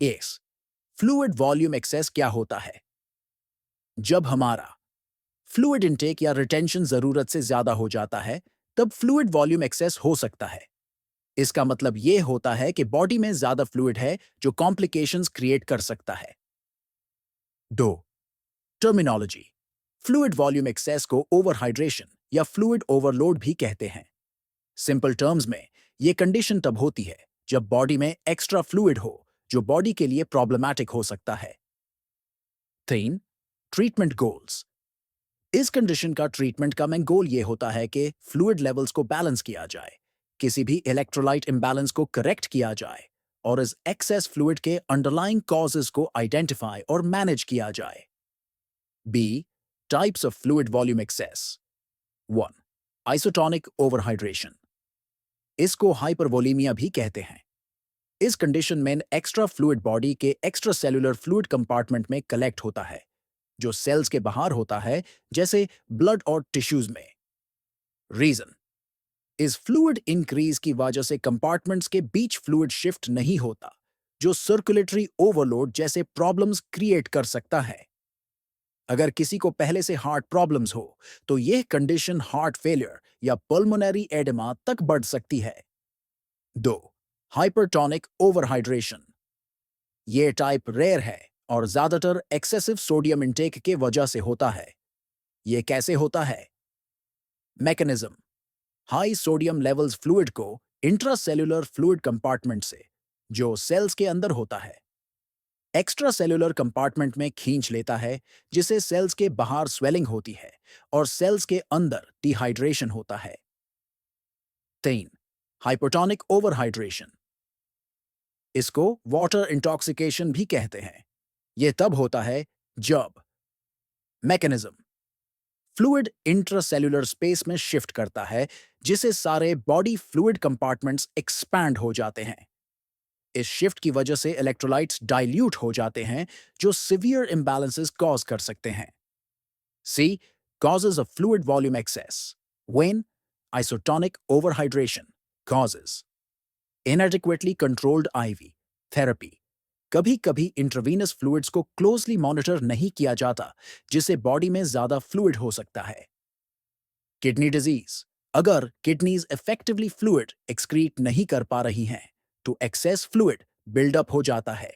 S fluid volume access क्या होता है? जब हमारा फ्लूइड इनटेक या रिटेंशन जरूरत से ज्यादा हो जाता है, तब फ्लूइड वॉल्यूम एक्सेस हो सकता है। इसका मतलब यह होता है कि बॉडी में ज्यादा फ्लूइड है जो कॉम्प्लिकेशंस क्रिएट कर सकता है। दो टर्मिनोलॉजी। फ्लूइड वॉल्यूम एक्सेस को ओवरहाइड्रेशन या फ्लूइड ओवरलोड भी कहते हैं। सिंपल टर्म्स में यह कंडीशन तब होती है जब बॉडी में एक्स्ट्रा फ्लूइड हो जो बॉडी के लिए प्रॉब्लमैटिक हो सकता है। 3 ट्रीटमेंट गोल्स। इस कंडीशन का ट्रीटमेंट का मेन गोल यह होता है कि फ्लूइड लेवल्स को बैलेंस किया जाए, किसी भी इलेक्ट्रोलाइट इम्बैलेंस को करेक्ट किया जाए और इस एक्सेस फ्लूइड के अंडरलाइंग कॉजेस को आइडेंटिफाई और मैनेज किया जाए। B types of fluid volume excess. 1 isotonic overhydration. इसको हाइपरवोलीमिया भी कहते हैं। इस कंडीशन में एक्स्ट्रा फ्लूइड बॉडी के एक्स्ट्रा सेलुलर फ्लूइड कंपार्टमेंट में कलेक्ट होता है जो सेल्स के बाहर होता है, जैसे ब्लड और टिश्यूज में। रीजन इस फ्लूइड इंक्रीज की वजह से कंपार्टमेंट्स के बीच फ्लूइड शिफ्ट नहीं होता, जो सर्कुलेटरी ओवरलोड जैसे प्रॉब्लम्स क्रिएट कर सकता है। अगर किसी को पहले से हार्ट प्रॉब्लम्स हो तो यह कंडीशन हार्ट फेलियर या पल्मोनरी एडेमा तक बढ़ सकती है। 2 हाइपरटोनिक ओवरहाइड्रेशन। यह टाइप रेयर है और ज्यादातर एक्सेसिव सोडियम इंटेक के वजह से होता है। यह कैसे होता है? Mechanism high sodium levels fluid को इंट्रासेल्युलर फ्लूइड कंपार्टमेंट से, जो सेल्स के अंदर होता है, एक्स्ट्रा सेल्युलर कंपार्टमेंट में खींच लेता है, जिसे सेल्स के बाहर स्वेलिंग होती है और सेल्स के अंदर डिहाइड्रेशन होता है। 3 हाइपोटोनिक ओवरहाइड्रेशन। इसको वाटर इंटॉक्सिकेशन भी कहते हैं। यह तब होता है जब मैकेनिज्म फ्लूइड इंट्रासेल्युलर स्पेस में शिफ्ट करता है, जिसे सारे बॉडी फ्लूइड कंपार्टमेंट्स एक्सपैंड हो जाते हैं। इस शिफ्ट की वजह से इलेक्ट्रोलाइट्स डाइल्यूट हो जाते हैं, जो सिवियर इम्बैलेंसेस कॉज कर सकते हैं। C causes of fluid volume excess. When isotonic overhydration causes inadequately controlled IV therapy. कभी कभी इंट्रावीनस फ्लूइड्स को क्लोजली मॉनिटर नहीं किया जाता, जिससे बॉडी में ज्यादा फ्लूइड हो सकता है। Kidney disease. अगर किडनीज इफेक्टिवली फ्लूइड एक्सक्रीट नहीं कर पा रही हैं, तो एक्सेस फ्लूइड बिल्डअप हो जाता है।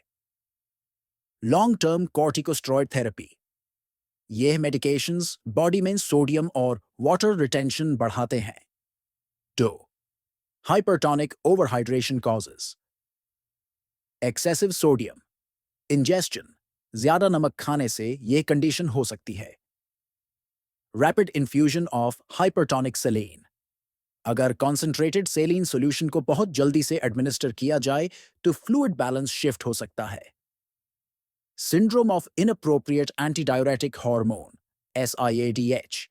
Long term corticosteroid therapy. यह मेडिकेशंस बॉडी में सोडियम और वाटर रिटेंशन बढ़ाते हैं। 2 hypertonic overhydration causes. Excessive sodium ingestion. ज्यादा नमक खाने से यह कंडीशन हो सकती है। Rapid infusion of hypertonic saline. अगर कॉन्सेंट्रेटेड सेलिन सॉल्यूशन को बहुत जल्दी से एडमिनिस्टर किया जाए तो फ्लूइड बैलेंस शिफ्ट हो सकता है। Syndrome of inappropriate antidiuretic hormone SIADH।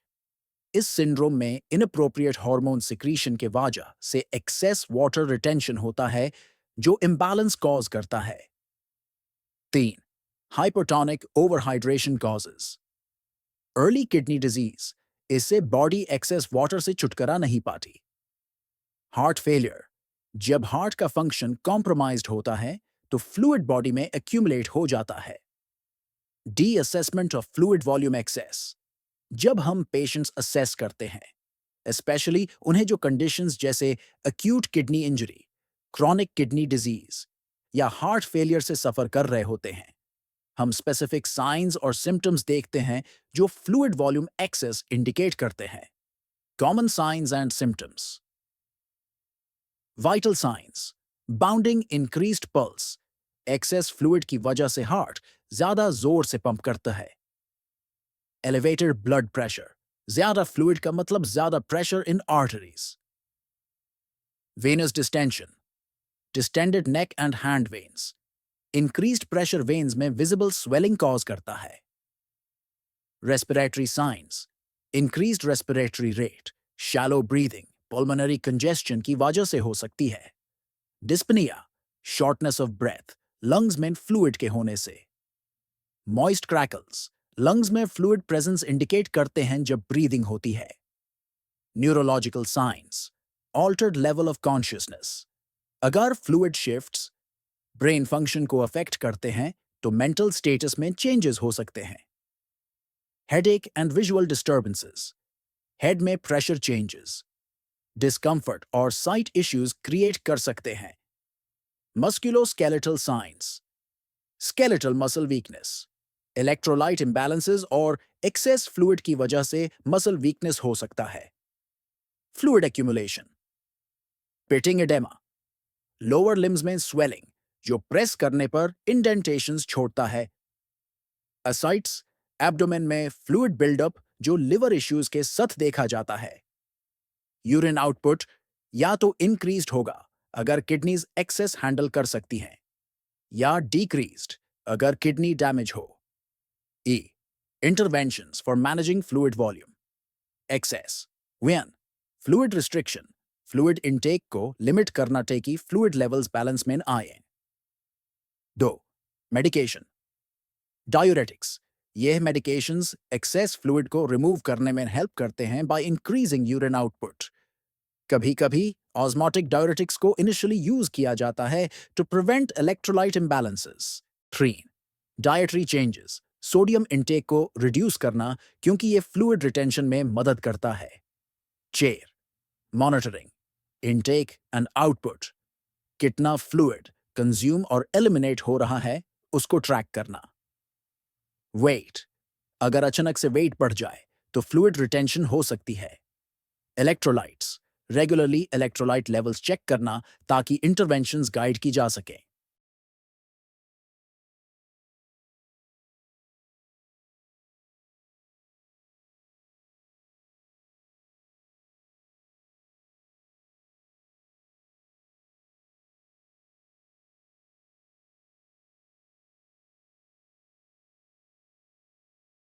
इस सिंड्रोम में इनअप्रोप्रिएट हार्मोन सिक्रीशन के वजह से एक्सेस वाटर रिटेंशन होता है, जो इम्बैलेंस कॉज करता है। 3 hypotonic overhydration causes. Early kidney disease. इससे बॉडी एक्सेस वाटर से छुटकारा नहीं पाती। Heart failure. जब हार्ट का फंक्शन कॉम्प्रोमाइज्ड होता है तो फ्लूइड बॉडी में एक्यूमुलेट हो जाता है। D assessment of fluid volume excess. जब हम पेशेंट्स असेस करते हैं, स्पेशली उन्हें जो कंडीशंस जैसे acute kidney injury, chronic kidney disease या हार्ट फेलियर से सफर कर रहे होते हैं, हम स्पेसिफिक साइंस और सिम्टम्स देखते हैं जो फ्लूइड वॉल्यूम एक्सेस इंडिकेट करते हैं। Common science and symptoms. Vital science bounding increased pulse. Access fluid की वजह से हार्ट ज्यादा जोर से पंप करता है। Elevated blood pressure. ज्यादा फ्लूइड का मतलब ज्यादा pressure in arteries. Venous distension distended neck and hand veins. Increased pressure veins में विजिबल स्वेलिंग कॉज करता है। Respiratory signs increased respiratory rate, shallow breathing, pulmonary congestion की वजह से हो सकती है। Dyspnoea shortness of breath, lungs में फ्लूइड के होने से। मॉइस्ट क्रैकल्स लंग्स में फ्लूइड प्रेजेंस इंडिकेट करते हैं जब ब्रीदिंग होती है। Neurological science altered level of consciousness. अगर फ्लूइड शिफ्ट्स ब्रेन फंक्शन को अफेक्ट करते हैं तो मेंटल स्टेटस में चेंजेस हो सकते हैं। Headache and visual disturbances, head में प्रेशर चेंजेस, डिस्कम्फर्ट और साइट इश्यूज क्रिएट कर सकते हैं। Musculoskeletal science, skeletal muscle weakness, electrolyte imbalances और एक्सेस फ्लूइड की वजह से मसल वीकनेस हो सकता है। Fluid accumulation, pitting oedema, lower limbs में स्वेलिंग जो प्रेस करने पर इंडेंटेशंस छोड़ता है। असाइट्स, एब्डोमेन में फ्लूइड बिल्डअप जो लिवर इश्यूज के साथ देखा जाता है। यूरिन आउटपुट या तो इंक्रीज्ड होगा अगर किडनीज एक्सेस हैंडल कर सकती हैं, या डिक्रीज्ड अगर किडनी डैमेज हो। E interventions for managing fluid volume. Excess when fluid restriction, fluid intake को लिमिट करना ताकि फ्लूइड लेवल्स बैलेंस में आए। 2. मेडिकेशन, डायूरेटिक्स, यह मेडिकेशंस एक्सेस फ्लूइड को रिमूव करने में हेल्प करते हैं बाय इंक्रीजिंग यूरिन आउटपुट। कभी कभी ऑस्मोटिक डायूरेटिक्स को इनिशियली यूज किया जाता है to prevent electrolyte imbalances. 3. Dietary changes, sodium intake को रिड्यूस करना क्योंकि ये फ्लूइड रिटेंशन में मदद करता है। चेयर मॉनिटरिंग, इंटेक एंड आउटपुट, कितना फ्लूइड कंज्यूम और एलिमिनेट हो रहा है उसको ट्रैक करना। वेट, अगर अचानक से वेट बढ़ जाए तो फ्लूइड रिटेंशन हो सकती है। Electrolytes, regularly electrolyte levels check करना ताकि इंटरवेंशंस गाइड की जा सके।